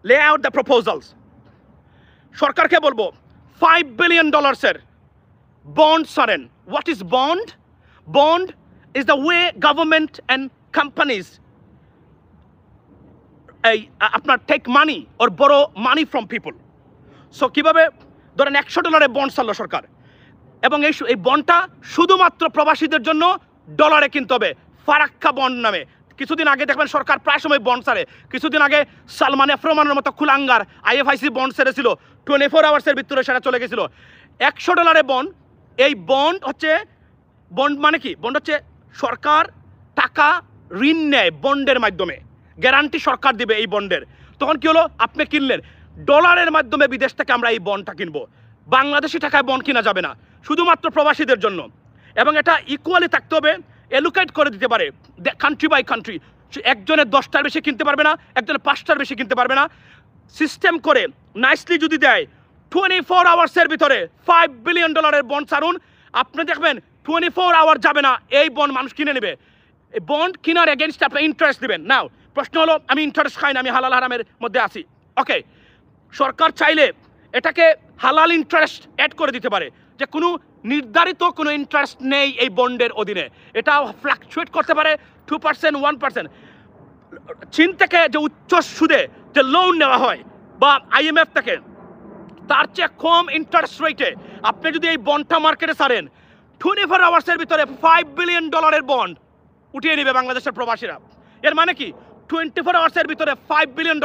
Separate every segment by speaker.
Speaker 1: লে out the proposals. সরকারকে বলবো $5 billion বন্ড ছাড়েন। What is bond? Bond is the way government and companies এই আপনার টেক মানি ওর বড় মানি ফ্রম পিপল। সো কীভাবে ধরেন $100 বন্ড ছাড়লো সরকার, এবং এই বন্ডটা শুধুমাত্র প্রবাসীদের জন্য ডলারে কিনতে হবে, ফারাক্কা বন্ড নামে। কিছুদিন আগে দেখবেন সরকার প্রায় সময় বন্ড ছাড়ে। কিছুদিন আগে সালমান এফ রহমানের মতো কুলাঙ্গার IFIC বন্ড ছেড়েছিল, 24 আওয়ার্সের ভিতরে সেটা চলে গেছিল। $100 বন্ড। এই বন্ড হচ্ছে, বন্ড মানে কি? বন্ড হচ্ছে সরকার টাকা ঋণ নেয় বন্ডের মাধ্যমে, গ্যারান্টি সরকার দিবে এই বন্ডের। তখন কি হলো, আপনি কিনলেন ডলারের মাধ্যমে, বিদেশ থেকে আমরা এই বন্ডটা কিনবো। বাংলাদেশি টাকায় বন্ড কিনা যাবে না, শুধুমাত্র প্রবাসীদের জন্য। এবং এটা ইকুয়ালি থাকতে হবে, এলোকেট করে দিতে পারে কান্ট্রি বাই কান্ট্রি। একজনের 10টার বেশি কিনতে পারবে না, একজনের 5টার বেশি কিনতে পারবে না। সিস্টেম করে নাইসলি যদি দেয় 24 আওয়ার্সের ভিতরে $5 billion বন্ড ছাড়ুন, আপনি দেখবেন 24 আওয়ার যাবে না, এই বন্ড মানুষ কিনে নেবে। এই বন্ড কেনার এগেনস্টে আপনি ইন্টারেস্ট দেবেন। নাও প্রশ্ন হলো, আমি ইন্টারেস্ট খাই না, আমি হালাল হারামের মধ্যে আছি। ওকে, সরকার চাইলে এটাকে হালাল ইন্টারেস্ট অ্যাড করে দিতে পারে, যে কোনো নির্ধারিত কোনো ইন্টারেস্ট নেই এই বন্ডের অধীনে। এটা ফ্লাকচুয়েট করতে পারে 2%, 1%। চীন থেকে যে উচ্চ সুদে যে লোন নেওয়া হয় বা IMF থেকে, তার চেয়ে কম ইন্টারেস্ট রেটে আপনি যদি এই বন্ডটা মার্কেটে ছাড়েন, 24 আওয়ার্সের ভিতরে $5 billion বন্ড উঠিয়ে নেবে বাংলাদেশের প্রবাসীরা। এর মানে কি, 24 আওয়ার্সের ভিতরে $5 billion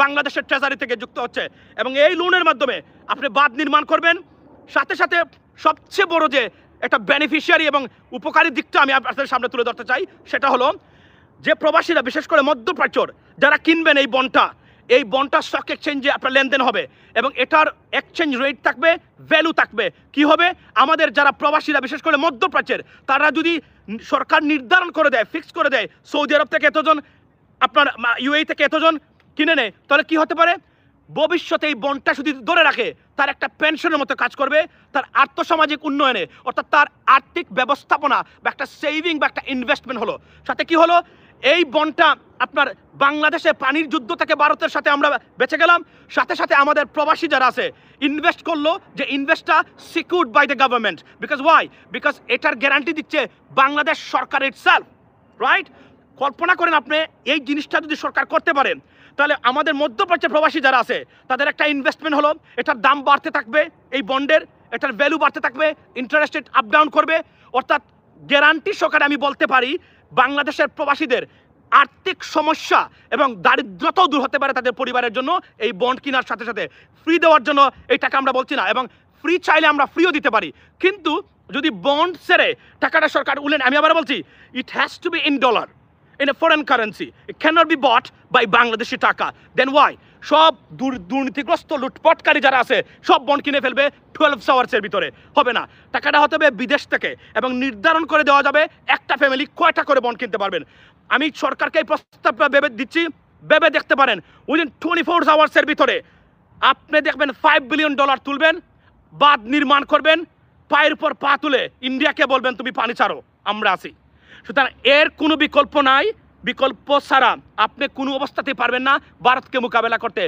Speaker 1: বাংলাদেশের ট্রেজারি থেকে যুক্ত হচ্ছে। এবং এই লোনের মাধ্যমে আপনি বাঁধ নির্মাণ করবেন। সাথে সাথে সবচেয়ে বড় যে একটা বেনিফিশিয়ারি এবং উপকারী দিকটা আমি আপনাদের সামনে তুলে ধরতে চাই, সেটা হলো যে প্রবাসীরা, বিশেষ করে মধ্যপ্রাচ্যর যারা কিনবেন এই বন্ডটা স্টক এক্সচেঞ্জে আপনার লেনদেন হবে, এবং এটার এক্সচেঞ্জ রেট থাকবে, ভ্যালু থাকবে। কি হবে, আমাদের যারা প্রবাসীরা বিশেষ করে মধ্যপ্রাচ্যের, তারা যদি সরকার নির্ধারণ করে দেয়, ফিক্স করে দেয়, সৌদি আরব থেকে এতজন, আপনার UAE থেকে এতজন কিনে নেয়, তাহলে কি হতে পারে, ভবিষ্যতে এই বন্ডটা যদি ধরে রাখে, তার একটা পেনশনের মতো কাজ করবে, তার আর্থসামাজিক উন্নয়নে, অর্থাৎ তার আর্থিক ব্যবস্থাপনা বা একটা সেভিং বা একটা ইনভেস্টমেন্ট হলো। সাথে কি হলো, এই বন্ডটা আপনার বাংলাদেশে পানির যুদ্ধ থেকে ভারতের সাথে আমরা বেঁচে গেলাম। সাথে সাথে আমাদের প্রবাসী যারা আছে ইনভেস্ট করলো, যে ইনভেস্টটা secured by the government. Because why? Because এটার গ্যারান্টি দিচ্ছে বাংলাদেশ সরকার ইটসেলফ, রাইট? কল্পনা করেন আপনি, এই জিনিসটা যদি সরকার করতে পারেন, তাহলে আমাদের মধ্যপ্রাচ্যের প্রবাসী যারা আছে তাদের একটা ইনভেস্টমেন্ট হলো, এটার দাম বাড়তে থাকবে, এই বন্ডের এটার ভ্যালু বাড়তে থাকবে, ইন্টারেস্ট রেট আপ ডাউন করবে। অর্থাৎ গ্যারান্টি সহকারে আমি বলতে পারি, বাংলাদেশের প্রবাসীদের আর্থিক সমস্যা এবং দারিদ্রতাও দূর হতে পারে তাদের পরিবারের জন্য, এই বন্ড কেনার সাথে সাথে। ফ্রি দেওয়ার জন্য এই টাকা আমরা বলছি না, এবং ফ্রি চাইলে আমরা ফ্রিও দিতে পারি, কিন্তু যদি বন্ড ছেড়ে টাকাটা সরকার উলেন, আমি আবার বলছি, it has to be in dollar, in a foreign currency. It cannot be bought by Bangladeshi টাকা। Then why? সব দুর্নীতিগ্রস্ত লুটপাটকারী যারা আছে সব বন্ড কিনে ফেলবে 12 আওয়ার্সের ভিতরে। হবে না, টাকাটা হতে হবে বিদেশ থেকে, এবং নির্ধারণ করে দেওয়া যাবে একটা ফ্যামিলি কয়টা করে বন্ড কিনতে পারবেন। আমি সরকারকে এই প্রস্তাবটা ভেবে দেখতে পারেন, উইদিন 24 আওয়ার্সের ভিতরে আপনি দেখবেন $5 billion তুলবেন, বাঁধ নির্মাণ করবেন, পায়ের উপর পা তুলে ইন্ডিয়াকে বলবেন তুমি পানি ছাড়ো, আমরা আছি। সুতরাং এর কোনো বিকল্প নাই। বিকল্প ছাড়া আপনি কোনো অবস্থাতেই পারবেন না ভারতকে মোকাবেলা করতে।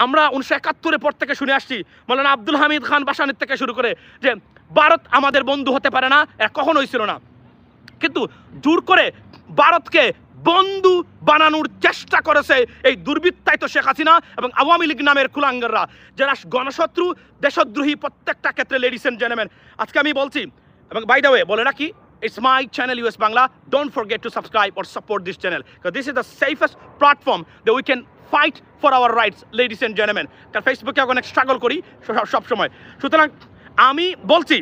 Speaker 1: আমরা 1971 পর থেকে শুনে আসছি, মৌলানা আব্দুল হামিদ খান বাসানির থেকে শুরু করে, যে ভারত আমাদের বন্ধু হতে পারে না, এরা কখনোই ছিল না। কিন্তু জোর করে ভারতকে বন্ধু বানানোর চেষ্টা করেছে এই দুর্বৃত্তায়িত শেখ হাসিনা এবং আওয়ামী লীগ নামের কুলাঙ্গাররা, যারা গণশত্রু, দেশদ্রোহী প্রত্যেকটা ক্ষেত্রে। লেডিস এন্ড জেন্টলম্যান, আজকে আমি বলছি, এবং বাই দ্য ওয়ে বলে রাখি, it's my channel US Bangla. Don't forget to subscribe or support this channel, because this is the safest platform that we can fight for our rights, ladies and gentlemen. কারণ ফেসবুকে অনেক struggle করি সব সময়। সুতরাং আমি বলছি,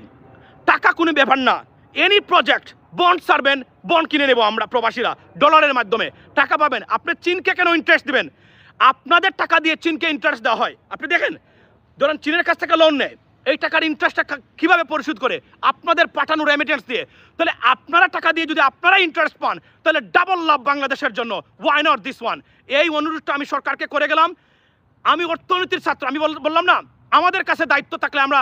Speaker 1: টাকা কোনো ব্যাপার না। এনি প্রজেক্ট বন্ড ছাড়বেন, বন্ড কিনে নেব আমরা প্রবাসীরা, ডলারের মাধ্যমে টাকা পাবেন। আপনি চীনকে কেন ইন্টারেস্ট দিবেন? আপনাদের টাকা দিয়ে চীনকে ইন্টারেস্ট দেওয়া হয়। আপনি দেখেন, ধরেন চীনের কাছ থেকে লোন নেয়, এই টাকার ইন্টারেস্টটা কীভাবে পরিশোধ করে? আপনাদের পাঠানো রেমিটেন্স দিয়ে। তাহলে আপনারা টাকা দিয়ে যদি আপনারা ইন্টারেস্ট পান, তাহলে ডাবল লাভ বাংলাদেশের জন্য। Why not this one? এই অনুরোধটা আমি সরকারকে করে গেলাম। আমি অর্থনীতির ছাত্র, আমি বললাম না, আমাদের কাছে দায়িত্ব থাকলে আমরা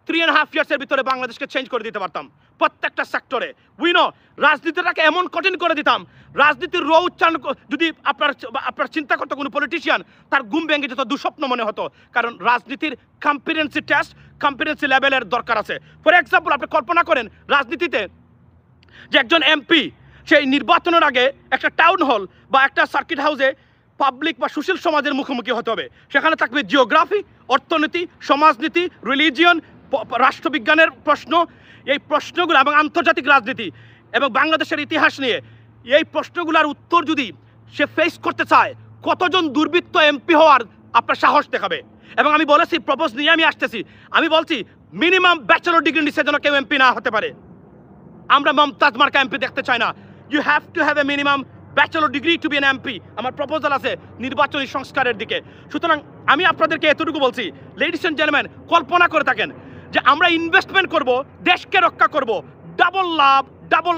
Speaker 1: 3.5 ইয়ার্সের ভিতরে বাংলাদেশকে চেঞ্জ করে দিতে পারতাম। প্রত্যেকটা সেক্টরে। উই নো রাজনীতিটাকে এমন কঠিন করে দিতাম, রাজনীতির র উচ্চারণ যদি আপনার চিন্তা করতো কোনো পলিটিশিয়ান, তার ঘুম ভেঙে যেত, দুঃস্বপ্ন মনে হতো। কারণ রাজনীতির কম্পিটেন্সি টেস্ট, কম্পিটেন্সি লেভেলের দরকার আছে। ফর এক্সাম্পল, আপনি কল্পনা করেন রাজনীতিতে যে একজন এমপি সেই নির্বাচনের আগে একটা টাউন হল বা একটা সার্কিট হাউসে পাবলিক বা সুশীল সমাজের মুখোমুখি হতে হবে। সেখানে থাকবে জিওগ্রাফি, অর্থনীতি, সমাজনীতি, রিলিজিয়ন, রাষ্ট্রবিজ্ঞানের প্রশ্ন। এই প্রশ্নগুলো এবং আন্তর্জাতিক রাজনীতি এবং বাংলাদেশের ইতিহাস নিয়ে এই প্রশ্নগুলোর উত্তর যদি সে ফেস করতে চায়, কতজন দুর্বৃত্ত এমপি হওয়ার আপনার সাহস দেখাবে। এবং আমি বলেছি, প্রপোজ নিয়ে আমি আসতেছি, আমি বলছি মিনিমাম ব্যাচেলর ডিগ্রি নিচে যেন কেউ এমপি না হতে পারে। আমরা মমতাজ মার্কা এমপি দেখতে চাই না। You have to have a minimum bachelor degree to be an MP. আমার প্রপোজাল আছে নির্বাচনী সংস্কারের দিকে। সুতরাং আমি আপনাদেরকে এতটুকু বলছি, লেডিস এন্ড জেন্টলম্যান, কল্পনা করে থাকেন যে আমরা ইনভেস্টমেন্ট করব, দেশকে রক্ষা করব, ডাবল লাভ, ডাবল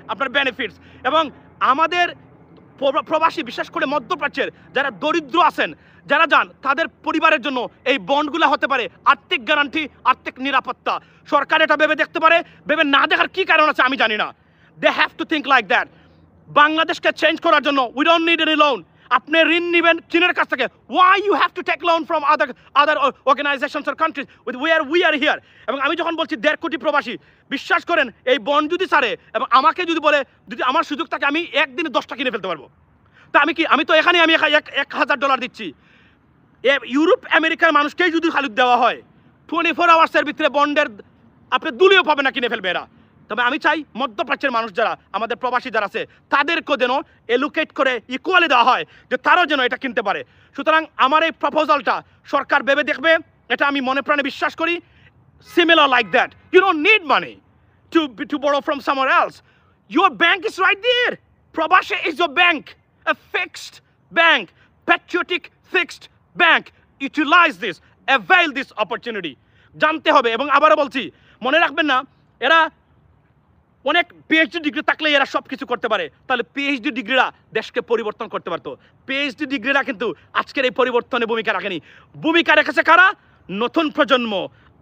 Speaker 1: আপনার বেনিফিটস। এবং আমাদের প্রবাসী, বিশেষ করে মধ্যপ্রাচ্যের যারা দরিদ্র আছেন, যারা যান, তাদের পরিবারের জন্য এই বন্ডগুলো হতে পারে আর্থিক গ্যারান্টি, আর্থিক নিরাপত্তা। সরকার এটা ভেবে দেখতে পারে, ভেবে না দেখার কি কারণ আছে আমি জানি না। They have to think like that. বাংলাদেশকে চেঞ্জ করার জন্য we don't need any loan. আপনি ঋণ নেবেন চীনের কাছ থেকে, why you have to take loan from other organisations or countries we are here. এবং আমি যখন বলছি 1.5 কোটি প্রবাসী, বিশ্বাস করেন এই বন্ড যদি ছাড়ে এবং আমাকে যদি বলে, যদি আমার সুযোগ থাকে আমি একদিনে 10টা কিনে ফেলতে পারবো। তা আমি তো এখানে আমি $1000 দিচ্ছি। ইউরোপ আমেরিকার মানুষকেই যদি খালি দেওয়া হয় 24 আওয়ার্সের ভিতরে বন্ডের আপনি দুলিও পাবে না, কিনে ফেলবে এরা। তবে আমি চাই মধ্যপ্রাচ্যের মানুষ যারা আমাদের প্রবাসী যারা আছে, তাদেরকেও যেন এলোকেট করে ইকুয়ালি দেওয়া হয়, যে তারাও যেন এটা কিনতে পারে। সুতরাং আমার এই প্রপোজালটা সরকার ভেবে দেখবে, এটা আমি মনে প্রাণে বিশ্বাস করি। Similar like that, you don't need money to borrow from somewhere else. Your bank is right there. Prabasha is your bank, a fixed bank, patriotic fixed bank. Utilize this, avail this opportunity. জানতে হবে। এবং আবারও বলছি, মনে রাখবেন না, এরা অনেক পিএইচডি ডিগ্রি থাকলে এরা সব কিছু করতে পারে। তাহলে পিএইচডি ডিগ্রিরা দেশকে পরিবর্তন করতে পারতো। পিএইচডি ডিগ্রিরা কিন্তু আজকের এই পরিবর্তনে ভূমিকা রাখেনি। ভূমিকা রেখেছে কারা? নতুন প্রজন্ম,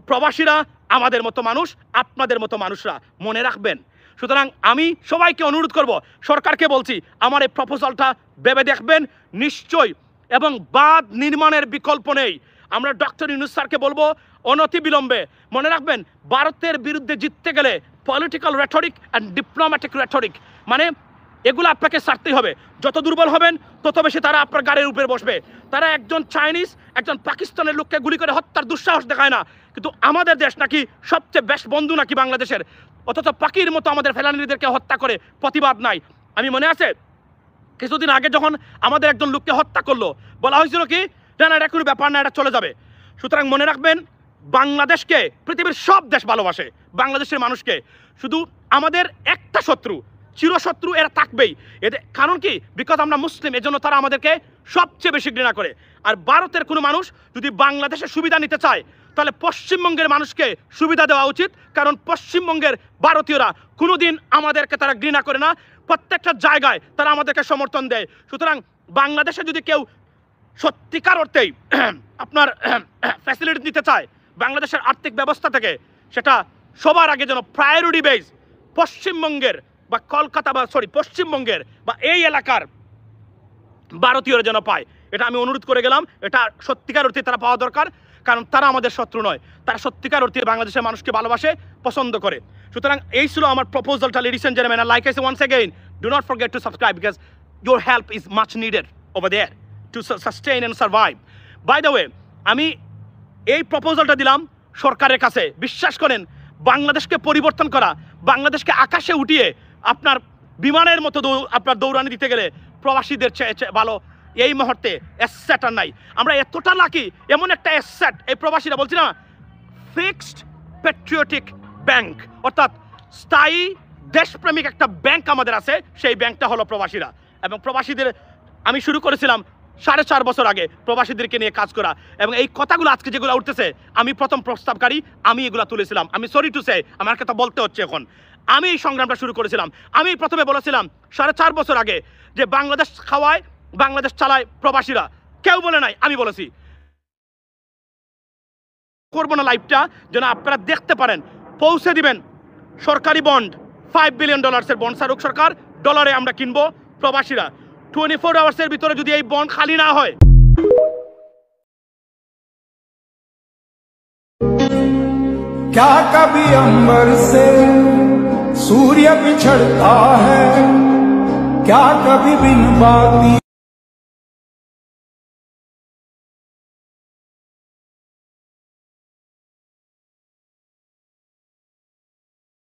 Speaker 1: প্রবাসীরা, আমাদের মতো মানুষ, আপনাদের মতো মানুষরা। মনে রাখবেন। সুতরাং আমি সবাইকে অনুরোধ করব, সরকারকে বলছি, আমার এই প্রপোজালটা ভেবে দেখবেন নিশ্চয়ই। এবং বাঁধ নির্মাণের বিকল্প নেই। আমরা ডক্টর ইউনূস স্যারকে বলবো অনতি বিলম্বে, মনে রাখবেন, ভারতের বিরুদ্ধে জিততে গেলে political rhetoric and diplomatic rhetoric, মানে এগুলো আপনাকে ছাড়তেই হবে। যত দুর্বল হবেন তত বেশি তারা আপনার গাড়ির উপরে বসবে। তারা একজন চাইনিজ, একজন পাকিস্তানের লোককে গুলি করে হত্যার দুঃসাহস দেখায় না, কিন্তু আমাদের দেশ নাকি সবচেয়ে বেস্ট বন্ধু নাকি বাংলাদেশের, অথচ পাখির মতো আমাদের ফেলানিদেরকে হত্যা করে প্রতিবাদ নাই। আমি মনে আছে কিছুদিন আগে যখন আমাদের একজন লোককে হত্যা করলো, বলা হয়েছিল কি, না এটা কোনো ব্যাপার না, এটা চলে যাবে। সুতরাং মনে রাখবেন, বাংলাদেশকে পৃথিবীর সব দেশ ভালোবাসে, বাংলাদেশের মানুষকে। শুধু আমাদের একটা শত্রু, চিরশত্রু এরা থাকবেই। এদের কারণ কি? বিকজ আমরা মুসলিম, এজন্য তারা আমাদেরকে সবচেয়ে বেশি ঘৃণা করে। আর ভারতের কোনো মানুষ যদি বাংলাদেশের সুবিধা নিতে চায়, তাহলে পশ্চিমবঙ্গের মানুষকে সুবিধা দেওয়া উচিত। কারণ পশ্চিমবঙ্গের ভারতীয়রা কোনোদিন আমাদেরকে তারা ঘৃণা করে না, প্রত্যেকটা জায়গায় তারা আমাদেরকে সমর্থন দেয়। সুতরাং বাংলাদেশে যদি কেউ সত্যিকার অর্থেই আপনার ফ্যাসিলিটি নিতে চায় বাংলাদেশের আর্থিক ব্যবস্থা থেকে, সেটা সবার আগে যেন প্রায়োরিটি বেস পশ্চিমবঙ্গের বা কলকাতা বা পশ্চিমবঙ্গের বা এই এলাকার ভারতীয়রা যেন পায়। এটা আমি অনুরোধ করে গেলাম। এটা সত্যিকার অর্থে তারা পাওয়া দরকার, কারণ তারা আমাদের শত্রু নয়, তারা সত্যিকার অর্থে বাংলাদেশের মানুষকে ভালোবাসে, পছন্দ করে। সুতরাং এই ছিল আমার প্রপোজালটা, ladies and gentleman. Like I say once again, do not forget to subscribe because your help is much needed over there to sustain and survive. By the way, আমি এই প্রপোজালটা দিলাম সরকারের কাছে। বিশ্বাস করেন, বাংলাদেশকে পরিবর্তন করা, বাংলাদেশকে আকাশে উঠিয়ে আপনার বিমানের মতো আপনার দৌড়ানি দিতে গেলে প্রবাসীদের চেয়ে ভালো এই মুহূর্তে অ্যাসেট আর নাই। আমরা এতটা লাকি, এমন একটা অ্যাসেট এই প্রবাসীরা, বলছি না, ফিক্সড প্যাট্রিয়টিক ব্যাংক, অর্থাৎ স্থায়ী দেশপ্রেমিক একটা ব্যাংক আমাদের আছে। সেই ব্যাংকটা হলো প্রবাসীরা। এবং প্রবাসীদের আমি শুরু করেছিলাম 4.5 বছর আগে প্রবাসীদেরকে নিয়ে কাজ করা। এবং এই কথাগুলো আজকে যেগুলো উঠতেছে, আমি প্রথম প্রস্তাবকারী, আমি এগুলো তুলেছিলাম। আমি সরি টু সে, আমার কথা বলতে হচ্ছে এখন। আমি এই সংগ্রামটা শুরু করেছিলাম। আমি প্রথমে বলেছিলাম 4.5 বছর আগে যে বাংলাদেশ খাওয়ায়, বাংলাদেশ চালায় প্রবাসীরা। কেউ বলে নাই, আমি বলেছি। করবো না লাইভটা, যেন আপনারা দেখতে পারেন, পৌঁছে দিবেন সরকারি বন্ড $5 বিলিয়ন বন্ড ছাড়ুক সরকার, ডলারে আমরা কিনবো প্রবাসীরা। 24 আওয়ার্সের ভিতরে যদি এই বন্ড খালি না হয়,
Speaker 2: क्या कभी अंबर से सूर्य बिछड़ता है, क्या कभी बिन बाती